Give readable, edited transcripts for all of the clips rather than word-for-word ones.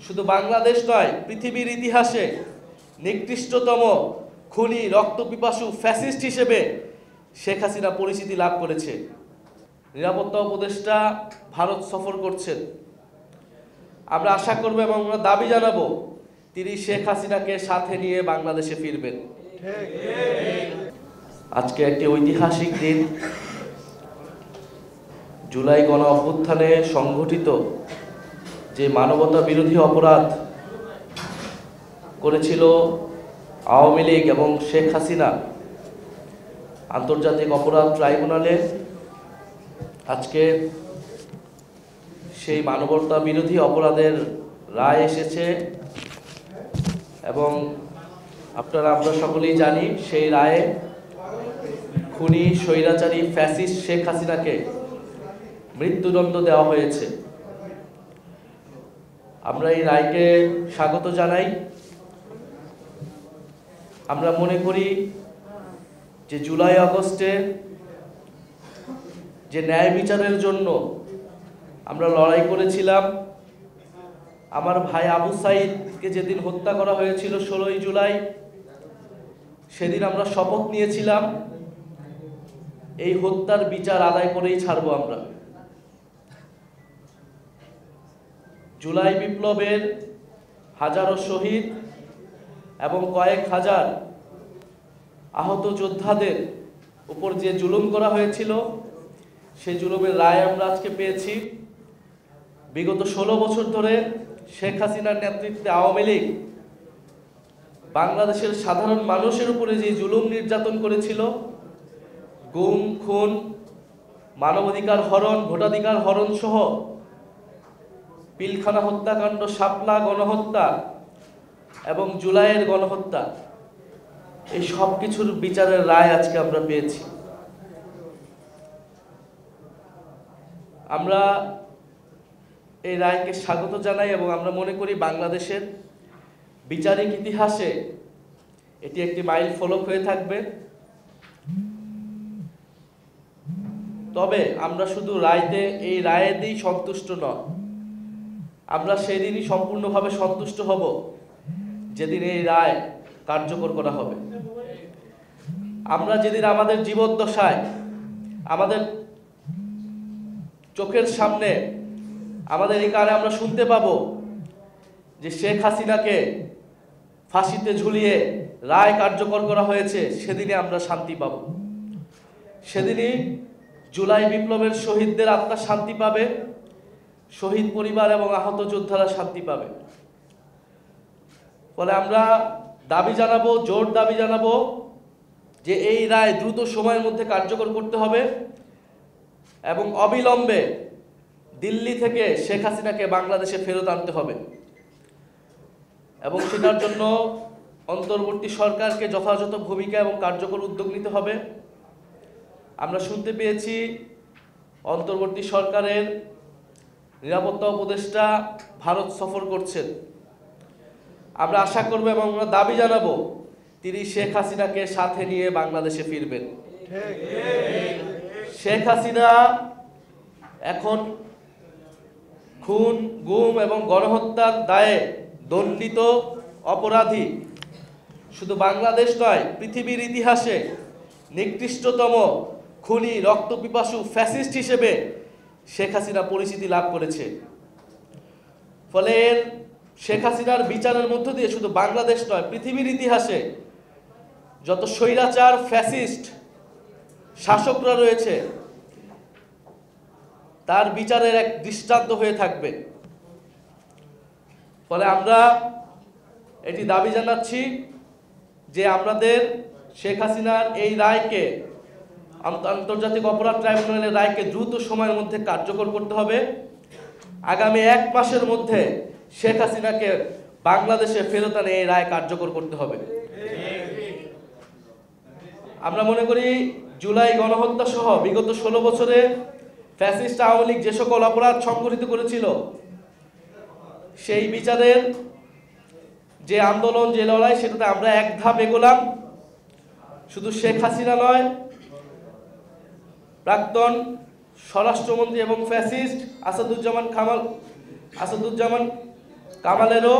শুধু বাংলাদেশ নয়, পৃথিবীর ইতিহাসে নিকৃষ্টতম খুনি রক্তপিপাসু ফ্যাসিস্ট হিসেবে শেখ হাসিনা পরিচিতি লাভ করেছে। নিরাপত্তা উপদেষ্টা ভারত সফর করছেন। আমরা আশা করব এবং আমরা দাবি জানাবো তিনি শেখ হাসিনাকে সাথে নিয়ে বাংলাদেশে ফিরবেন। আজকে একটি ঐতিহাসিক দিন। জুলাই গণ অভ্যুত্থানে সংঘটিত যে মানবতা বিরোধী অপরাধ করেছিল আওয়ামী লীগ এবং শেখ হাসিনা, আন্তর্জাতিক অপরাধ ট্রাইব্যুনালে আজকে সেই মানবতা বিরোধী অপরাধের রায় এসেছে এবং আমরা সকলেই জানি সেই রায়ে খুনি স্বৈরাচারী ফ্যাসিস্ট শেখ হাসিনাকে মৃত্যুদণ্ড দেওয়া হয়েছে। আমরা এই রায়কে স্বাগত জানাই। আমরা মনে করি যে জুলাই আগস্টে যে ন্যায় বিচারের জন্য আমরা লড়াই করেছিলাম, আমার ভাই আবু সাইদকে যেদিন হত্যা করা হয়েছিল 16ই জুলাই, সেদিন আমরা শপথ নিয়েছিলাম এই হত্যার বিচার আদায় করেই ছাড়বো আমরা। জুলাই বিপ্লবের হাজারো শহীদ এবং কয়েক হাজার আহত যোদ্ধাদের উপর যে জুলুম করা হয়েছিল, সেই জুলুমের রায় আমরা আজকে পেয়েছি। বিগত 16 বছর ধরে শেখ হাসিনার নেতৃত্বে আওয়ামী লীগ বাংলাদেশের সাধারণ মানুষের উপরে যে জুলুম নির্যাতন করেছিল, গুম, খুন, মানবাধিকার হরণ, ভোটাধিকার হরণ সহ পিলখানা হত্যাকাণ্ড, শাপলা গণহত্যা এবং জুলাইয়ের গণহত্যা, এই সব কিছুর বিচারের রায় আজকে আমরা পেয়েছি। আমরা এই রায়কে স্বাগত জানাই এবং আমরা মনে করি বাংলাদেশের বিচারিক ইতিহাসে এটি একটি মাইল ফলক হয়ে থাকবে। তবে আমরা শুধু এই রায়েতেই সন্তুষ্ট নয়, আমরা সেদিনই সম্পূর্ণভাবে সন্তুষ্ট হব যেদিন এই রায় কার্যকর করা হবে। আমরা যেদিন আমাদের জীবদ্দশায় আমাদের চোখের সামনে আমাদের এই কানে আমরা শুনতে পাবো যে শেখ হাসিনাকে ফাঁসিতে ঝুলিয়ে রায় কার্যকর করা হয়েছে, সেদিনে আমরা শান্তি পাব। সেদিনই জুলাই বিপ্লবের শহীদদের আত্মা শান্তি পাবে, শহীদ পরিবার এবং আহত যোদ্ধারা শান্তি পাবে। ফলে আমরা দাবি জানাবো, জোর দাবি জানাবো যে এই রায় দ্রুত সময়ের মধ্যে কার্যকর করতে হবে এবং অবিলম্বে দিল্লি থেকে শেখ হাসিনাকে বাংলাদেশে ফেরত আনতে হবে এবং সেটার জন্য অন্তর্বর্তী সরকারকে যথাযথ ভূমিকা এবং কার্যকর উদ্যোগ নিতে হবে। আমরা শুনতে পেয়েছি অন্তর্বর্তী সরকারের নিরাপত্তা উপদেষ্টা ভারত সফর করছেন। আমরা আশা করব এবং আমরা দাবি জানাবো তিনি শেখ হাসিনাকে সাথে নিয়ে বাংলাদেশে ফিরবেন। শেখ হাসিনা এখন খুন, গুম এবং গণহত্যার দায়ে দণ্ডিত অপরাধী। শুধু বাংলাদেশ নয়, পৃথিবীর ইতিহাসে নিকৃষ্টতম খুনি রক্তপিপাসু ফ্যাসিস্ট হিসেবে শেখ হাসিনা পরিচিতি লাভ করেছে। ফলে শেখ হাসিনার বিচারের মধ্য দিয়ে শুধু বাংলাদেশ নয়, পৃথিবীর ইতিহাসে যত স্বৈরাচার ফ্যাসিস্ট শাসকরা রয়েছে তার বিচারের এক দৃষ্টান্ত হয়ে থাকবে। ফলে আমরা এটি দাবি জানাচ্ছি যে আমাদের শেখ হাসিনার এই রায়কে, আন্তর্জাতিক অপরাধ ট্রাইব্যুনালের রায়কে দ্রুত সময়ের মধ্যে কার্যকর করতে হবে। আগামী 1 মাসের মধ্যে শেখ হাসিনাকে বাংলাদেশে ফেরত আনে এই রায় কার্যকর করতে হবে। আমরা মনে করি জুলাই গণহত্যা সহ বিগত 16 বছরে ফ্যাসিস্ট আওয়ামী লীগ যে সকল অপরাধ সংঘটিত করেছিল, সেই বিচারের যে আন্দোলন, যে লড়াই, সেটাতে আমরা এক ধাপ এগোলাম। শুধু শেখ হাসিনা নয়, প্রাক্তন স্বরাষ্ট্রমন্ত্রী এবং ফ্যাসিস্ট আসাদুজ্জামান কামালেরও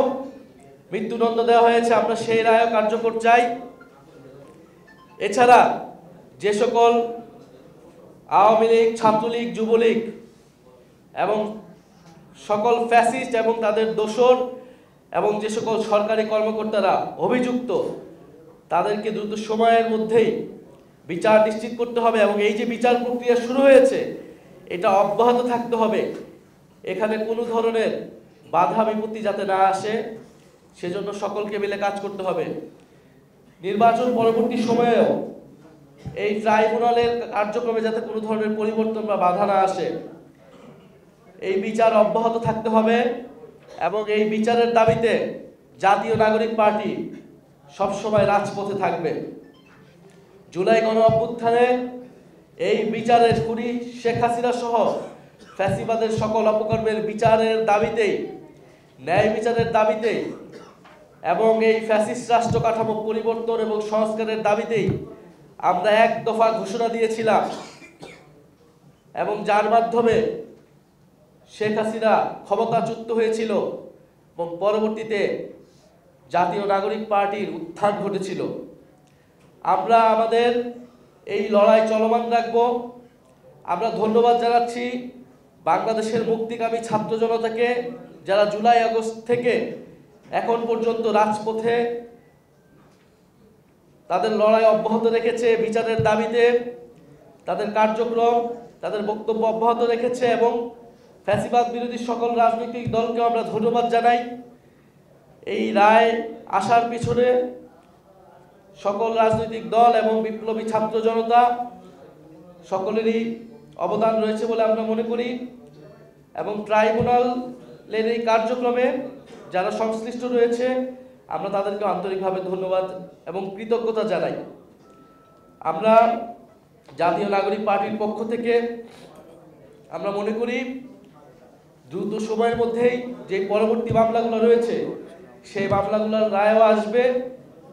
মৃত্যুদণ্ড দেওয়া হয়েছে, আমরা সেই রায়ও কার্যকর চাই। এছাড়া যে সকল আওয়ামী লীগ, ছাত্রলীগ, যুবলীগ এবং সকল ফ্যাসিস্ট এবং তাদের দোসর এবং যে সকল সরকারি কর্মকর্তারা অভিযুক্ত, তাদেরকে দ্রুত সময়ের মধ্যেই বিচার নিশ্চিত করতে হবে এবং এই যে বিচার প্রক্রিয়া শুরু হয়েছে এটা অব্যাহত থাকতে হবে। এখানে কোনো ধরনের বাধা বিপত্তি যাতে না আসে সেজন্য সকলকে মিলে কাজ করতে হবে। নির্বাচন পরবর্তী সময়েও এই ট্রাইব্যুনালের কার্যক্রমে যাতে কোনো ধরনের পরিবর্তন বা বাধা না আসে, এই বিচার অব্যাহত থাকতে হবে এবং এই বিচারের দাবিতে জাতীয় নাগরিক পার্টি সবসময় রাজপথে থাকবে। জুলাই গণ অভ্যুত্থানে এই বিচারের খুনি শেখ হাসিনা সহ ফ্যাসিবাদের সকল অপকর্মের বিচারের দাবিতেই, ন্যায় বিচারের দাবিতেই এবং এই ফ্যাসিস্ট রাষ্ট্র কাঠামো পরিবর্তন এবং সংস্কারের দাবিতেই আমরা এক দফা ঘোষণা দিয়েছিলাম এবং যার মাধ্যমে শেখ হাসিনা ক্ষমতাচ্যুত হয়েছিল এবং পরবর্তীতে জাতীয় নাগরিক পার্টির উত্থান ঘটেছিল। আমরা আমাদের এই লড়াই চলমান রাখব। আমরা ধন্যবাদ জানাচ্ছি বাংলাদেশের মুক্তিকামী ছাত্র জনতাকে, যারা জুলাই আগস্ট থেকে এখন পর্যন্ত রাজপথে তাদের লড়াই অব্যাহত রেখেছে, বিচারের দাবিতে তাদের কার্যক্রম, তাদের বক্তব্য অব্যাহত রেখেছে এবং ফ্যাসিবাদ বিরোধী সকল রাজনৈতিক দলকে আমরা ধন্যবাদ জানাই। এই রায় আসার পিছনে সকল রাজনৈতিক দল এবং বিপ্লবী ছাত্র জনতা সকলেরই অবদান রয়েছে বলে আমরা মনে করি এবং ট্রাইব্যুনালের এই কার্যক্রমে যারা সংশ্লিষ্ট রয়েছে আমরা তাদেরকে আন্তরিকভাবে ধন্যবাদ এবং কৃতজ্ঞতা জানাই। আমরা জাতীয় নাগরিক পার্টির পক্ষ থেকে আমরা মনে করি দ্রুত সময়ের মধ্যেই যে পরবর্তী মামলাগুলো রয়েছে সেই মামলাগুলোর রায়ও আসবে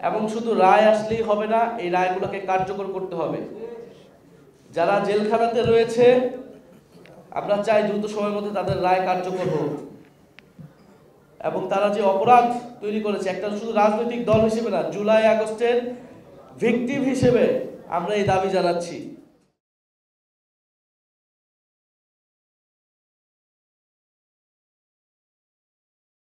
এবং শুধু রায় আসলেই হবে না, এই রায়গুলোকে কার্যকর করতে হবে। যারা জেলখানাতে রয়েছে আমরা চাই দ্রুত সময়ের মধ্যে তাদের রায় কার্যকর হোক এবং তারা যে অপরাধ তৈরি করেছে, একটা শুধু রাজনৈতিক দল হিসেবে না, জুলাই আগস্টের ভিকটিম হিসেবে আমরা এই দাবি জানাচ্ছি।